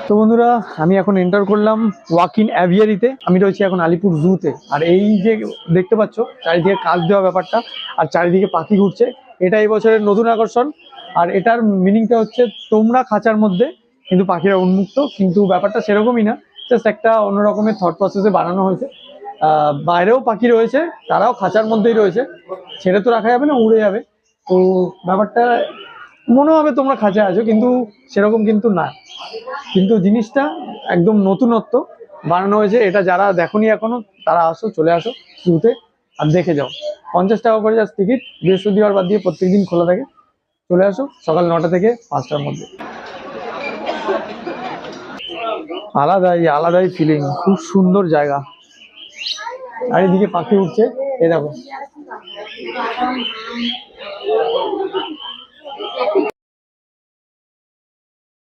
তো বন্ধুরা, আমি এখন এন্টার করলাম ওয়াক ইন অ্যাভিয়ারিতে। আমি রয়েছি এখন আলিপুর জুতে। আর এই যে দেখতে পাচ্ছ চারিদিকে কাজ দেওয়া ব্যাপারটা আর চারিদিকে পাখি ঘুরছে, এটা এই বছরের নতুন আকর্ষণ। আর এটার মিনিংটা হচ্ছে তোমরা খাঁচার মধ্যে কিন্তু পাখিরা উন্মুক্ত, কিন্তু ব্যাপারটা সেরকমই না, জাস্ট একটা অন্য রকমের থট প্রসেসে বানানো হয়েছে। বাইরেও পাখি রয়েছে, তারাও খাঁচার মধ্যেই রয়েছে, ছেড়ে তো রাখা যাবে না, উড়ে যাবে। তো ব্যাপারটা মনে হবে তোমরা খাঁচায় আছো, কিন্তু সেরকম কিন্তু না। কিন্তু জিনিসটা একদম নতুনত্ব বানানো হয়েছে। এটা যারা দেখোনি এখনো তারা আসো, চলে আসো জুতে আর দেখে যাও। 50 টাকা করে জাস্ট টিকিট, বৃহস্পতিবার বাদ দিয়ে প্রত্যেকদিন খোলা থাকে। চলে আসো সকাল 9টা থেকে 5টার মধ্যে। আলাদাই ফিলিং, খুব সুন্দর জায়গা। আর এদিকে পাখি উঠছে, এই দেখো।